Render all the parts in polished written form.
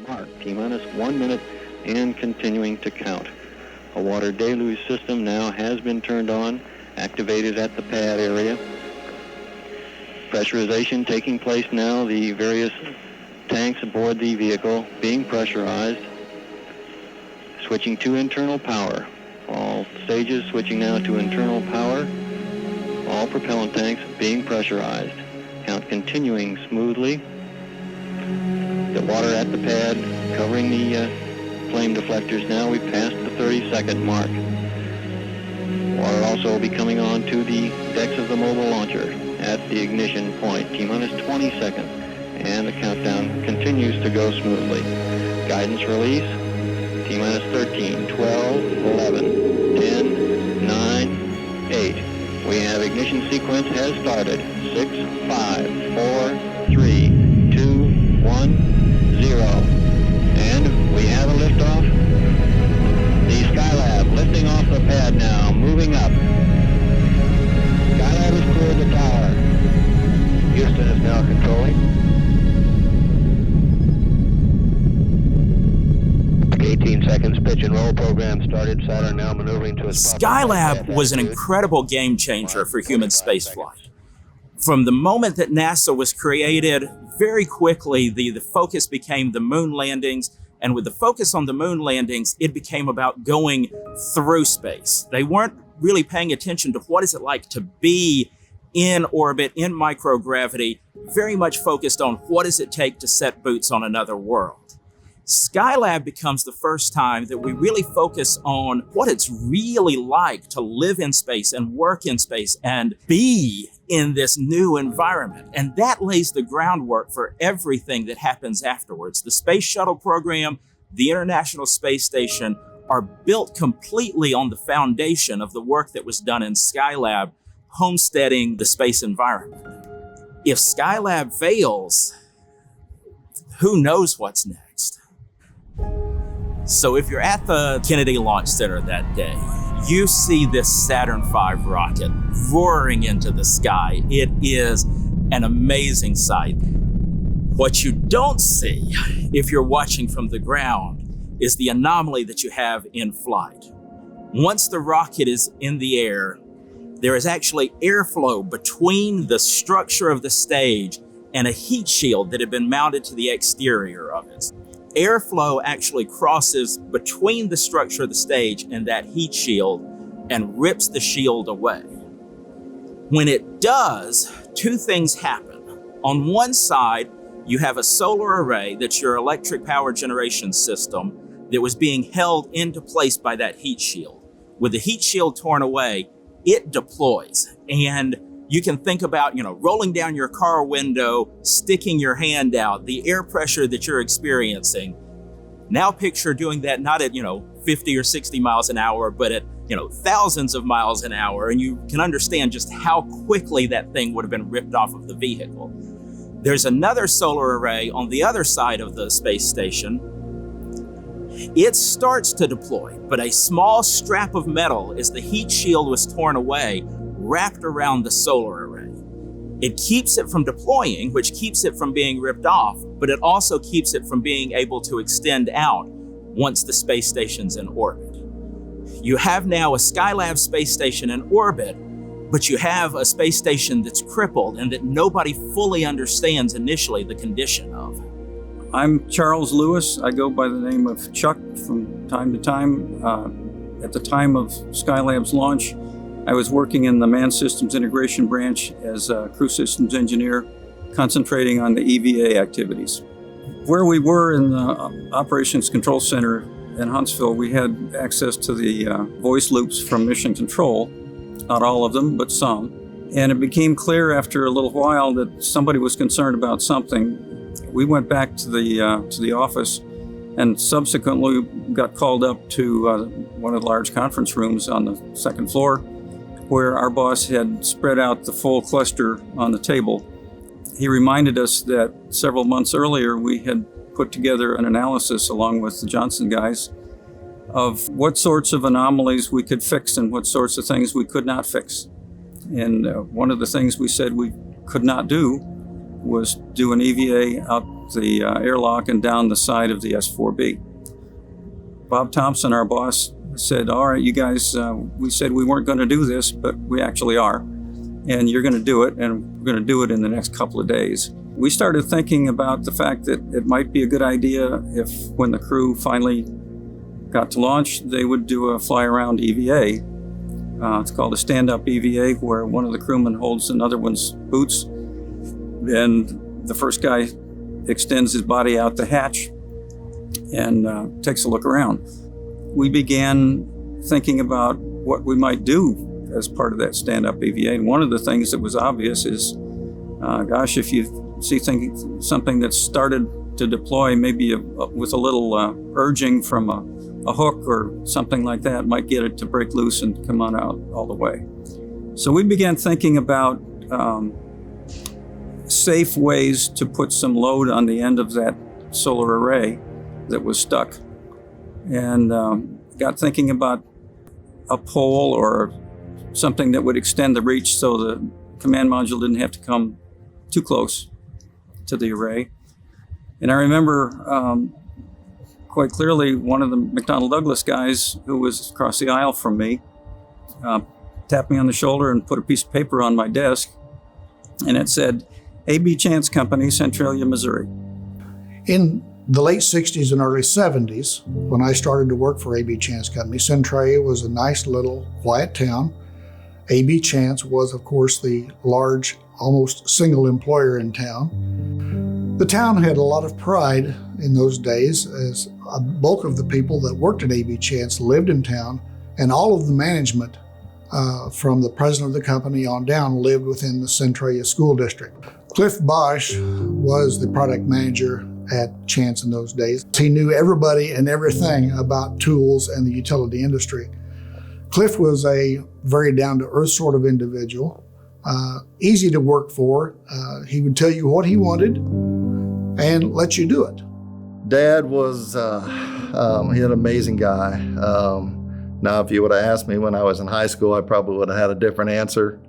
mark. T-minus 1 minute and continuing to count. A water deluge system now has been turned on, activated at the pad area. Pressurization taking place now, the various tanks aboard the vehicle being pressurized. Switching to internal power. All stages switching now to internal power. All propellant tanks being pressurized. Count continuing smoothly. The water at the pad covering the flame deflectors now. We've passed the 30-second mark. Water also will be coming on to the decks of the mobile launcher at the ignition point. T-minus 20 seconds. And the countdown continues to go smoothly. Guidance release. T-minus 13, 12, 11, 10, 9, 8. We have ignition sequence has started. 6, 5, 4, 3, 2, 1, 0. And we have a liftoff. The Skylab lifting off the pad now, moving up. Skylab has cleared the tower. Houston is now controlling. 18 seconds, pitch and roll program started. Saturn now maneuvering to its Skylab was an incredible game changer for human spaceflight. From the moment that NASA was created, very quickly the focus became the moon landings. And with the focus on the moon landings, it became about going through space. They weren't really paying attention to what is it like to be in orbit, in microgravity, very much focused on what does it take to set boots on another world. Skylab becomes the first time that we really focus on what it's really like to live in space and work in space and be in this new environment. And that lays the groundwork for everything that happens afterwards. The Space Shuttle program, the International Space Station are built completely on the foundation of the work that was done in Skylab, homesteading the space environment. If Skylab fails, who knows what's next? So if you're at the Kennedy Launch Center that day, you see this Saturn V rocket roaring into the sky. It is an amazing sight. What you don't see if you're watching from the ground is the anomaly that you have in flight. Once the rocket is in the air, there is actually airflow between the structure of the stage and a heat shield that had been mounted to the exterior of it. Airflow actually crosses between the structure of the stage and that heat shield and rips the shield away. When it does, two things happen. On one side, you have a solar array that's your electric power generation system that was being held into place by that heat shield. With the heat shield torn away, it deploys. And you can think about, rolling down your car window, sticking your hand out, the air pressure that you're experiencing. Now picture doing that not at, 50 or 60 miles an hour, but at, thousands of miles an hour. And you can understand just how quickly that thing would have been ripped off of the vehicle. There's another solar array on the other side of the space station. It starts to deploy, but a small strap of metal, as the heat shield was torn away, wrapped around the solar array. It keeps it from deploying, which keeps it from being ripped off, but it also keeps it from being able to extend out once the space station's in orbit. You have now a Skylab space station in orbit, but you have a space station that's crippled and that nobody fully understands initially the condition of. I'm Charles Lewis. I go by the name of Chuck from time to time. At the time of Skylab's launch, I was working in the Manned Systems Integration Branch as a crew systems engineer, concentrating on the EVA activities. Where we were in the Operations Control Center in Huntsville, we had access to the voice loops from Mission Control, not all of them, but some. And it became clear after a little while that somebody was concerned about something. We went back to the office and subsequently got called up to one of the large conference rooms on the second floor, where our boss had spread out the full cluster on the table. He reminded us that several months earlier we had put together an analysis along with the Johnson guys of what sorts of anomalies we could fix and what sorts of things we could not fix. And one of the things we said we could not do was do an EVA out the airlock and down the side of the S-4B. Bob Thompson, our boss, said, all right, you guys, we said we weren't going to do this, but we actually are. And you're going to do it, and we're going to do it in the next couple of days. We started thinking about the fact that it might be a good idea if, when the crew finally got to launch, they would do a fly-around EVA. It's called a stand-up EVA, where one of the crewmen holds another one's boots. Then the first guy extends his body out the hatch and takes a look around. We began thinking about what we might do as part of that stand-up EVA. And one of the things that was obvious is, gosh, if you see something that's started to deploy, maybe with a little urging from a hook or something like that, might get it to break loose and come on out all the way. So we began thinking about safe ways to put some load on the end of that solar array that was stuck, and got thinking about a pole or something that would extend the reach so the command module didn't have to come too close to the array. And I remember quite clearly one of the McDonnell Douglas guys who was across the aisle from me tapped me on the shoulder and put a piece of paper on my desk, and it said, A.B. Chance Company, Centralia, Missouri. In the late 60s and early 70s, when I started to work for A.B. Chance Company, Centralia was a nice little quiet town. A.B. Chance was, of course, the large, almost single employer in town. The town had a lot of pride in those days, as a bulk of the people that worked at A.B. Chance lived in town, and all of the management from the president of the company on down lived within the Centralia School District. Cliff Bosch was the product manager at Chance in those days. He knew everybody and everything about tools and the utility industry. Cliff was a very down-to-earth sort of individual, easy to work for. He would tell you what he wanted and let you do it. Dad was, he an amazing guy. Now, if you would have asked me when I was in high school, I probably would have had a different answer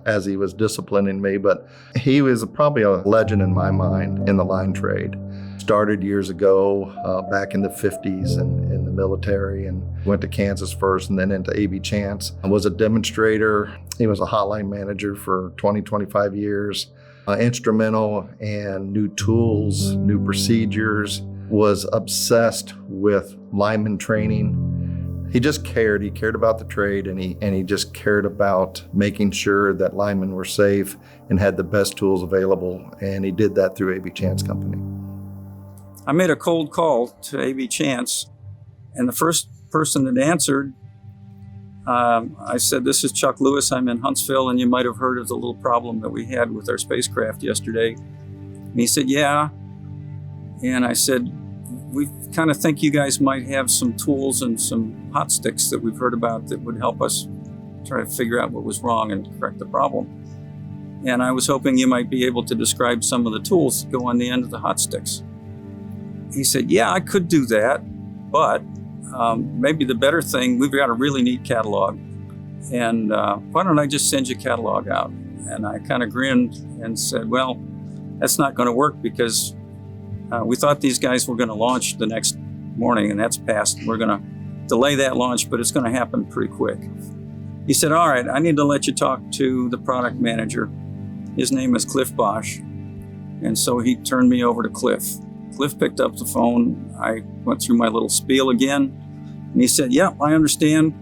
as he was disciplining me, but he was probably a legend in my mind in the line trade. Started years ago, back in the 50s in the military, and went to Kansas first and then into A.B. Chance. I was a demonstrator. He was a hotline manager for 20, 25 years. Instrumental in new tools, new procedures, was obsessed with lineman training. He just cared. He cared about the trade, and he just cared about making sure that linemen were safe and had the best tools available, and he did that through A.B. Chance Company. I made a cold call to A.B. Chance, and the first person that answered, I said, "This is Chuck Lewis. I'm in Huntsville, and you might have heard of the little problem that we had with our spacecraft yesterday." And he said, "Yeah." And I said, "We kind of think you guys might have some tools and some hot sticks that we've heard about that would help us try to figure out what was wrong and correct the problem. And I was hoping you might be able to describe some of the tools that go on the end of the hot sticks." He said, "Yeah, I could do that, but maybe the better thing, we've got a really neat catalog, and why don't I just send you a catalog out?" And I kind of grinned and said, "Well, that's not going to work because we thought these guys were going to launch the next morning, and that's past. We're going to delay that launch, but it's going to happen pretty quick." He said, "All right, I need to let you talk to the product manager. His name is Cliff Bosch." And so he turned me over to Cliff. Cliff picked up the phone. I went through my little spiel again, and he said, "Yeah, I understand.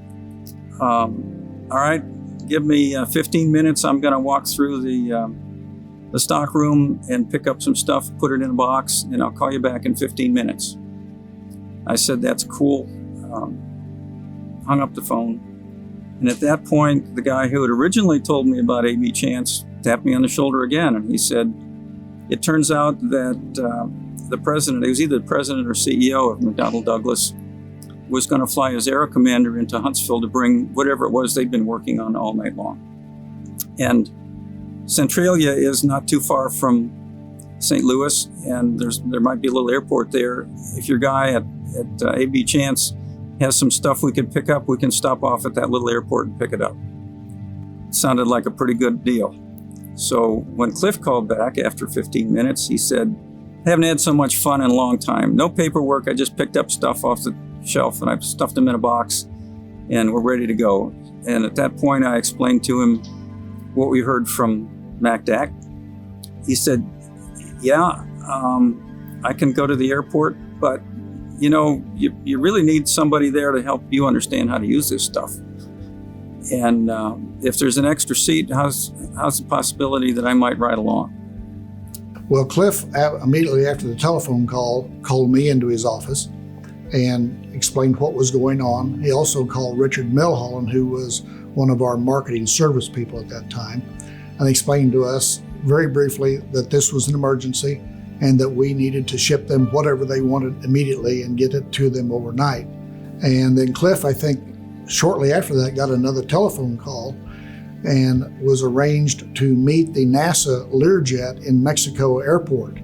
All right, give me 15 minutes. I'm going to walk through the stock room and pick up some stuff, put it in a box, and I'll call you back in 15 minutes. I said, "That's cool." Hung up the phone. And at that point, the guy who had originally told me about A.B. Chance tapped me on the shoulder again, and he said, "It turns out that the president, he was either the president or CEO of McDonnell Douglas, was going to fly his aero commander into Huntsville to bring whatever it was they'd been working on all night long. And Centralia is not too far from St. Louis, and there might be a little airport there. If your guy at A.B. Chance has some stuff we could pick up, we can stop off at that little airport and pick it up." It sounded like a pretty good deal. So when Cliff called back after 15 minutes, he said, I haven't had so much fun in a long time. No paperwork. I just picked up stuff off the shelf and I stuffed them in a box and we're ready to go. And at that point, I explained to him what we heard from MacDac. He said, yeah, I can go to the airport, but you really need somebody there to help you understand how to use this stuff. And if there's an extra seat, how's the possibility that I might ride along? Well, Cliff, immediately after the telephone call, called me into his office and explained what was going on. He also called Richard Milholland, who was one of our marketing service people at that time, and explained to us very briefly that this was an emergency and that we needed to ship them whatever they wanted immediately and get it to them overnight. And then Cliff, I think, shortly after that, got another telephone call and was arranged to meet the NASA Learjet in Mexico Airport,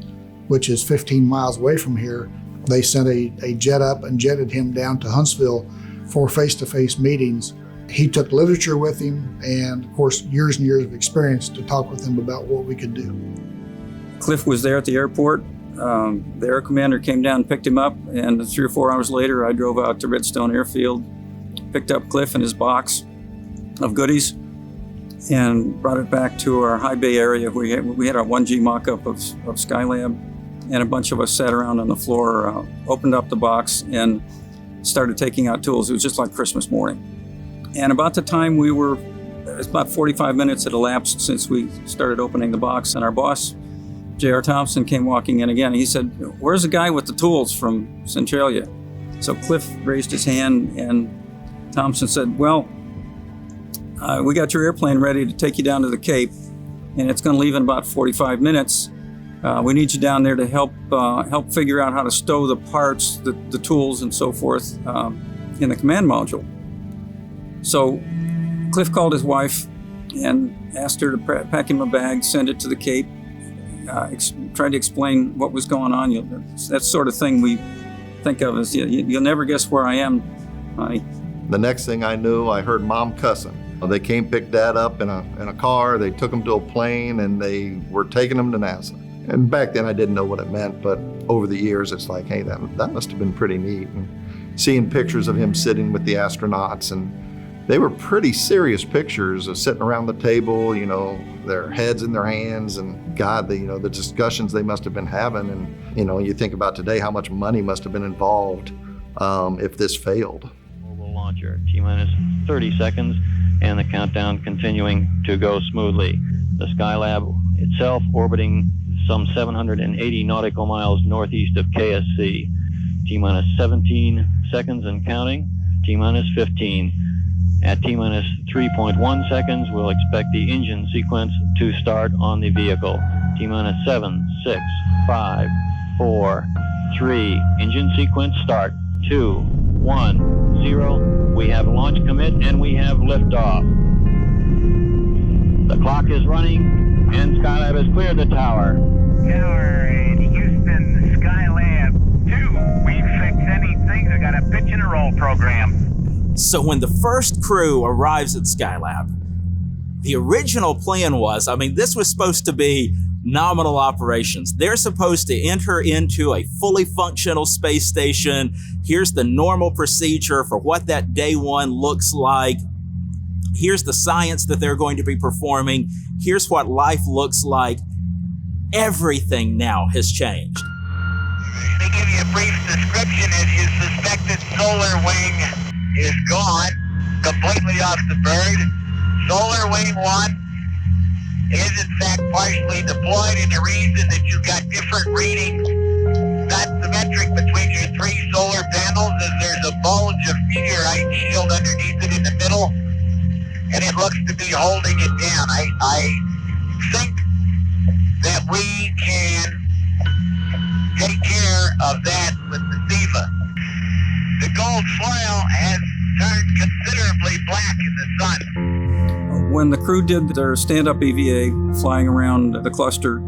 which is 15 miles away from here. They sent a jet up and jetted him down to Huntsville for face-to-face meetings. He took literature with him and, of course, years and years of experience to talk with him about what we could do. Cliff was there at the airport. The air commander came down and picked him up, and 3 or 4 hours later, I drove out to Redstone Airfield, picked up Cliff and his box of goodies, and brought it back to our high bay area. We had our 1G mock-up of Skylab, and a bunch of us sat around on the floor, opened up the box, and started taking out tools. It was just like Christmas morning. And about the time it's about 45 minutes had elapsed since we started opening the box, and our boss, J.R. Thompson, came walking in again. He said, "Where's the guy with the tools from Centralia?" So Cliff raised his hand, and Thompson said, "Well, we got your airplane ready to take you down to the Cape, and it's going to leave in about 45 minutes. We need you down there to help figure out how to stow the parts, the tools, and so forth in the command module." So Cliff called his wife and asked her to pack him a bag, send it to the Cape, tried to explain what was going on. That sort of thing we think of as, you'll never guess where I am, honey. The next thing I knew, I heard Mom cussing. They came pick Dad up in a car, they took him to a plane, and they were taking him to NASA. And back then I didn't know what it meant, but over the years it's like, hey, that must have been pretty neat. And seeing pictures of him sitting with the astronauts, and they were pretty serious pictures of sitting around the table, their heads in their hands, and God, the discussions they must have been having. And, you think about today how much money must have been involved if this failed. Mobile launcher, T-minus 30 seconds, and the countdown continuing to go smoothly. The Skylab itself orbiting some 780 nautical miles northeast of KSC. T-minus 17 seconds and counting, T-minus 15. At T-minus 3.1 seconds, we'll expect the engine sequence to start on the vehicle. T-minus 7, 6, 5, 4, 3. Engine sequence start. 2, 1, 0. We have launch commit and we have liftoff. The clock is running and Skylab has cleared the tower. Tower in Houston, Skylab 2. We've fixed anything. We got a pitch and a roll program. So when the first crew arrives at Skylab, the original plan was, this was supposed to be nominal operations. They're supposed to enter into a fully functional space station. Here's the normal procedure for what that day one looks like. Here's the science that they're going to be performing. Here's what life looks like. Everything now has changed. Let me give you a brief description. As you suspected, solar wing is gone, completely off the bird. Solar wing 1 is in fact partially deployed, and the reason that you got different readings, not symmetric between your 3 solar panels, is there's a bulge of meteorite shield underneath it in the middle, and it looks to be holding it down. I think that we can take care of that with the SIVA. The gold foil has turned considerably black in the sun. When the crew did their stand-up EVA, flying around the cluster,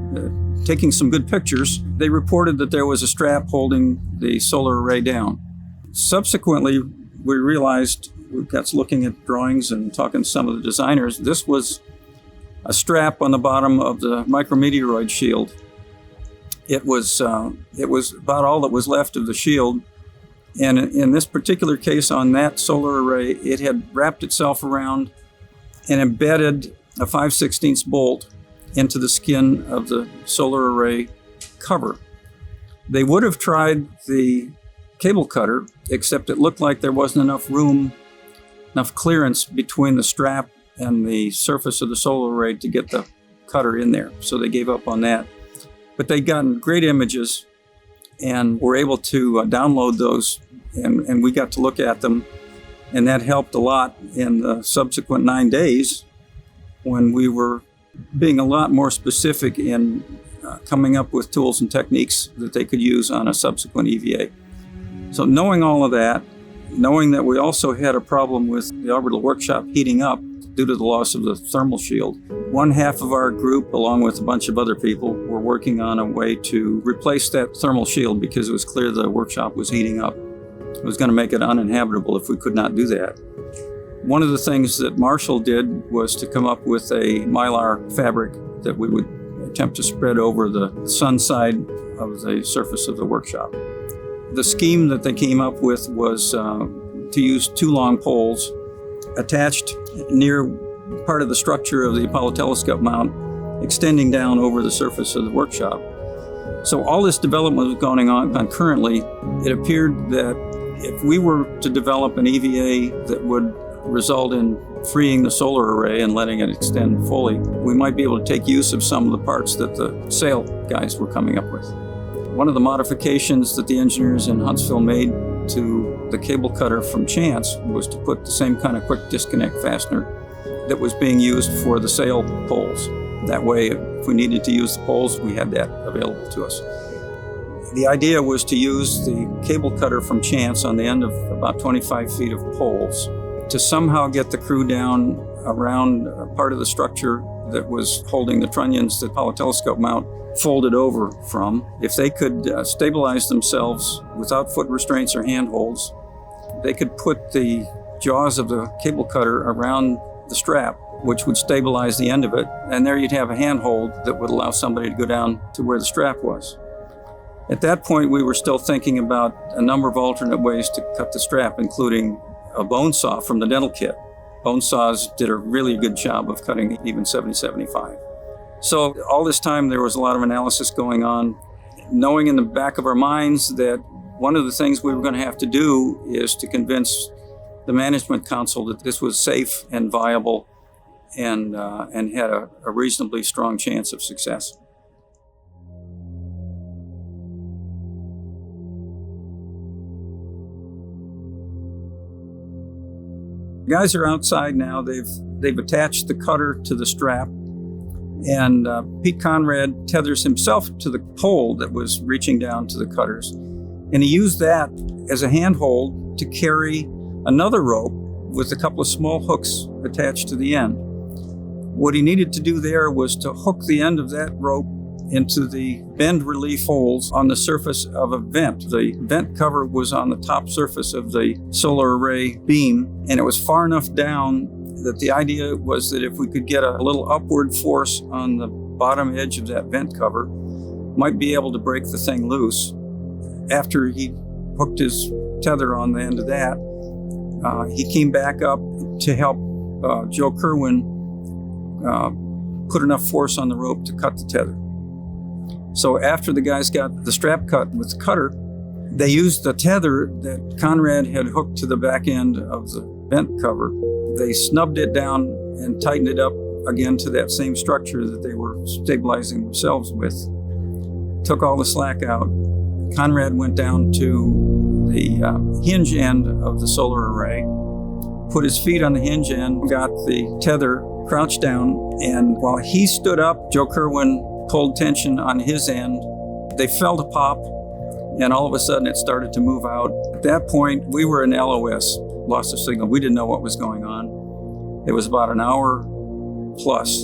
taking some good pictures, they reported that there was a strap holding the solar array down. Subsequently, we realized, we got looking at drawings and talking to some of the designers, this was a strap on the bottom of the micrometeoroid shield. It was about all that was left of the shield. And in this particular case on that solar array, it had wrapped itself around and embedded a 5/16 bolt into the skin of the solar array cover. They would have tried the cable cutter, except it looked like there wasn't enough room, enough clearance between the strap and the surface of the solar array to get the cutter in there. So they gave up on that. But they'd gotten great images and were able to download those, and we got to look at them. And that helped a lot in the subsequent 9 days when we were being a lot more specific in coming up with tools and techniques that they could use on a subsequent EVA. So knowing all of that, knowing that we also had a problem with the orbital workshop heating up due to the loss of the thermal shield, one half of our group, along with a bunch of other people, were working on a way to replace that thermal shield because it was clear the workshop was heating up. It was going to make it uninhabitable if we could not do that. One of the things that Marshall did was to come up with a mylar fabric that we would attempt to spread over the sun side of the surface of the workshop. The scheme that they came up with was to use 2 long poles attached near part of the structure of the Apollo telescope mount, extending down over the surface of the workshop. So all this development was going on concurrently. It appeared that if we were to develop an EVA that would result in freeing the solar array and letting it extend fully, we might be able to take use of some of the parts that the sail guys were coming up with. One of the modifications that the engineers in Huntsville made to the cable cutter from Chance was to put the same kind of quick disconnect fastener that was being used for the sail poles. That way, if we needed to use the poles, we had that available to us. The idea was to use the cable cutter from Chance on the end of about 25 feet of poles to somehow get the crew down around a part of the structure that was holding the trunnions that Apollo telescope mount folded over from. If they could stabilize themselves without foot restraints or handholds, they could put the jaws of the cable cutter around the strap, which would stabilize the end of it, and there you'd have a handhold that would allow somebody to go down to where the strap was. At that point, we were still thinking about a number of alternate ways to cut the strap, including a bone saw from the dental kit. Bone saws did a really good job of cutting even 70-75. So all this time there was a lot of analysis going on, knowing in the back of our minds that one of the things we were going to have to do is to convince the management council that this was safe and viable and had a reasonably strong chance of success. The guys are outside now. They've attached the cutter to the strap, and Pete Conrad tethers himself to the pole that was reaching down to the cutters, and he used that as a handhold to carry another rope with a couple of small hooks attached to the end. What he needed to do there was to hook the end of that rope into the bend relief holes on the surface of a vent. The vent cover was on the top surface of the solar array beam, and it was far enough down that the idea was that if we could get a little upward force on the bottom edge of that vent cover, might be able to break the thing loose. After he hooked his tether on the end of that, he came back up to help Joe Kerwin put enough force on the rope to cut the tether. So after the guys got the strap cut with the cutter, they used the tether that Conrad had hooked to the back end of the vent cover. They snubbed it down and tightened it up again to that same structure that they were stabilizing themselves with. Took all the slack out. Conrad went down to the hinge end of the solar array, put his feet on the hinge end, got the tether, crouched down, and while he stood up, Joe Kerwin pulled tension on his end. They felt a pop, and all of a sudden it started to move out. At that point, we were in LOS, loss of signal. We didn't know what was going on. It was about an hour plus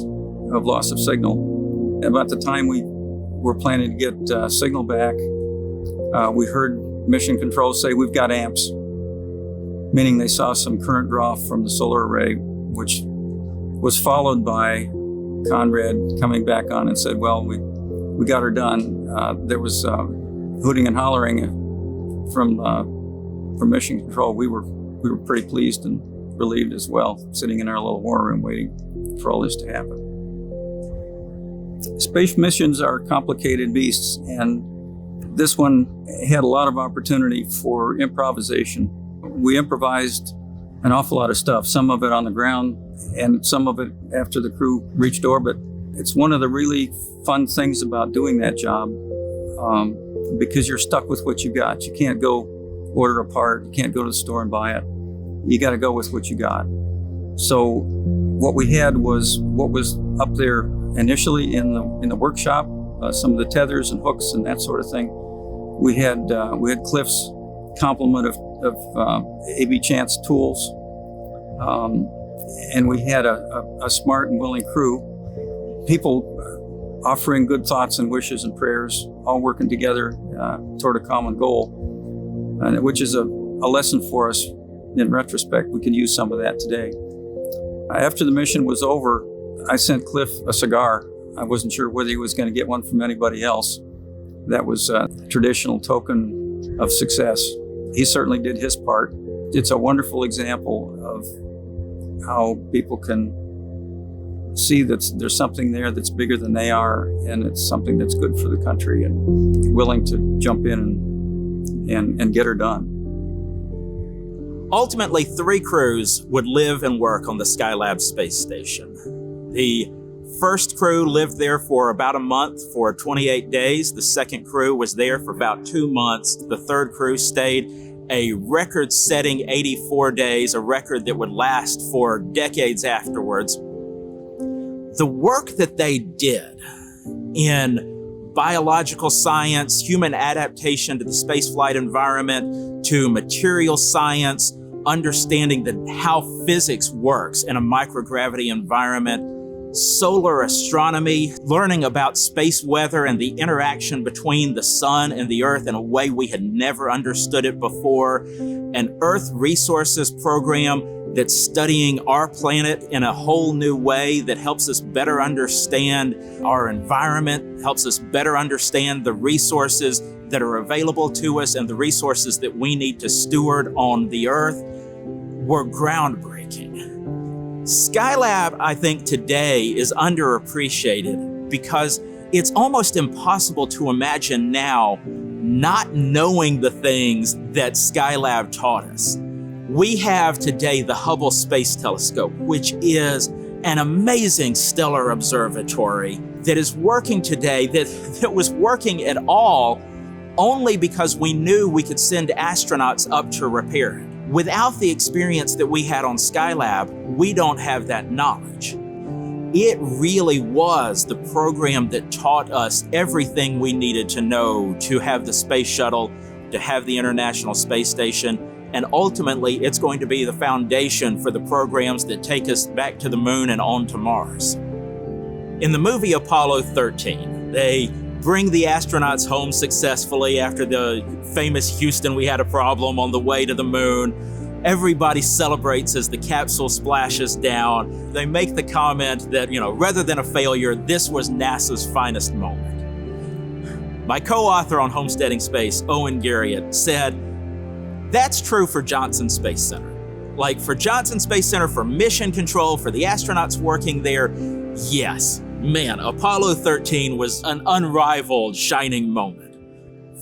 of loss of signal. About the time we were planning to get signal back, we heard mission control say, "We've got amps," meaning they saw some current draw from the solar array, which was followed by Conrad coming back on and said, "Well, we got her done. There was hooting and hollering from Mission Control. We were pretty pleased and relieved as well, sitting in our little war room waiting for all this to happen. Space missions are complicated beasts, and this one had a lot of opportunity for improvisation. We improvised an awful lot of stuff, some of it on the ground and some of it after the crew reached orbit. It's one of the really fun things about doing that job, because you're stuck with what you got. You can't go order a part, you can't go to the store and buy it. You got to go with what you got. So what we had was what was up there initially in the workshop, some of the tethers and hooks and that sort of thing. We had Cliff's complement of A.B. Chance tools, and we had a smart and willing crew, people offering good thoughts and wishes and prayers, all working together toward a common goal, which is a lesson for us in retrospect. We can use some of that today. After the mission was over, I sent Cliff a cigar. I wasn't sure whether he was going to get one from anybody else. That was a traditional token of success. He certainly did his part. It's a wonderful example of how people can see that there's something there that's bigger than they are, and it's something that's good for the country, and willing to jump in and get her done. Ultimately, 3 crews would live and work on the Skylab space station. The first crew lived there for about a month, for 28 days. The second crew was there for about 2 months. The third crew stayed a record-setting 84 days, a record that would last for decades afterwards. The work that they did in biological science, human adaptation to the spaceflight environment, to material science, understanding how physics works in a microgravity environment, solar astronomy, learning about space weather and the interaction between the sun and the Earth in a way we had never understood it before, an Earth resources program that's studying our planet in a whole new way that helps us better understand our environment, helps us better understand the resources that are available to us and the resources that we need to steward on the Earth, were groundbreaking. Skylab, I think, today is underappreciated because it's almost impossible to imagine now not knowing the things that Skylab taught us. We have today the Hubble Space Telescope, which is an amazing stellar observatory that is working today, that was working at all only because we knew we could send astronauts up to repair it. Without the experience that we had on Skylab, we don't have that knowledge. It really was the program that taught us everything we needed to know to have the space shuttle, to have the International Space Station, and ultimately it's going to be the foundation for the programs that take us back to the moon and on to Mars. In the movie Apollo 13, they bring the astronauts home successfully after the famous Houston, we had a problem on the way to the moon. Everybody celebrates as the capsule splashes down. They make the comment that, rather than a failure, this was NASA's finest moment. My co-author on Homesteading Space, Owen Garriott, said, that's true for Johnson Space Center. Like for Johnson Space Center, for mission control, for the astronauts working there, yes. Man, Apollo 13 was an unrivaled shining moment.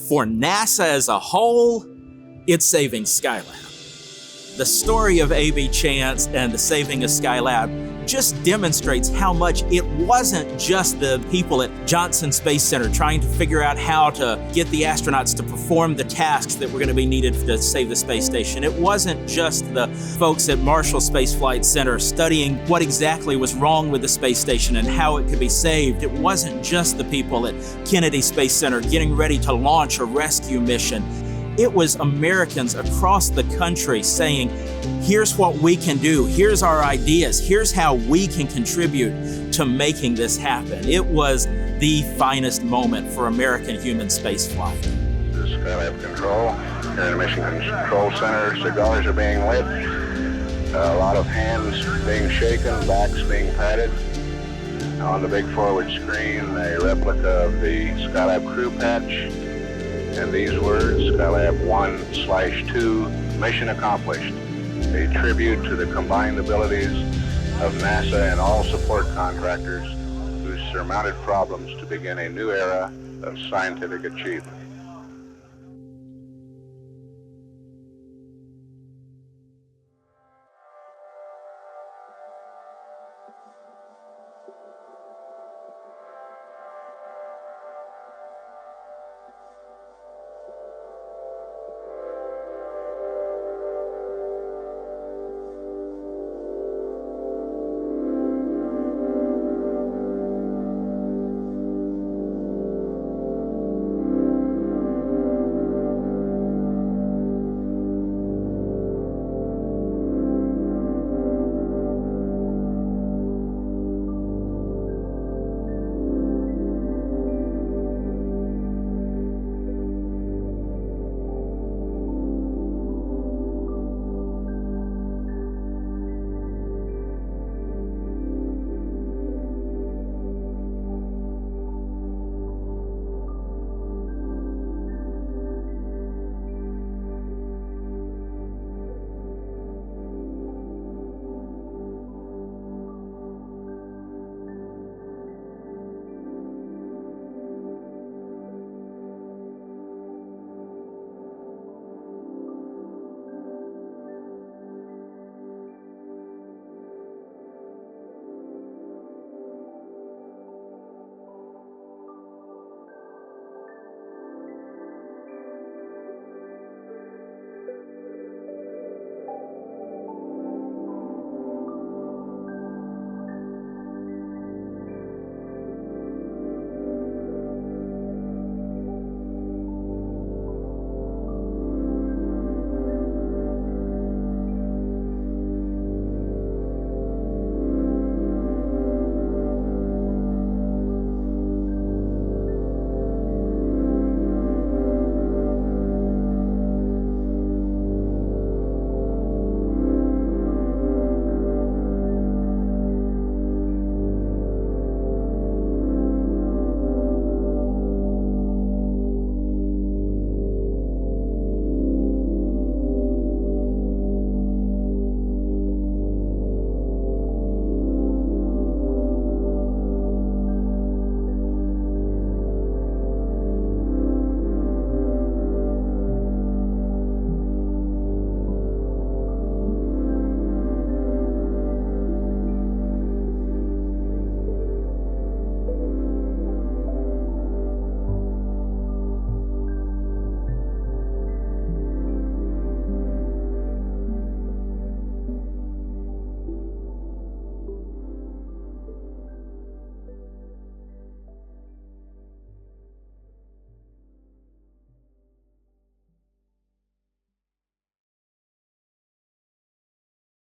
For NASA as a whole, it's saving Skylab. The story of A.B. Chance and the saving of Skylab just demonstrates how much it wasn't just the people at Johnson Space Center trying to figure out how to get the astronauts to perform the tasks that were going to be needed to save the space station. It wasn't just the folks at Marshall Space Flight Center studying what exactly was wrong with the space station and how it could be saved. It wasn't just the people at Kennedy Space Center getting ready to launch a rescue mission. It was Americans across the country saying, here's what we can do, here's our ideas, here's how we can contribute to making this happen. It was the finest moment for American human spaceflight. This is Skylab Control. Here in the Mission Control Center, cigars are being lit, a lot of hands being shaken, backs being patted. On the big forward screen, a replica of the Skylab crew patch, and these words, Skylab 1/2, mission accomplished. A tribute to the combined abilities of NASA and all support contractors who surmounted problems to begin a new era of scientific achievement.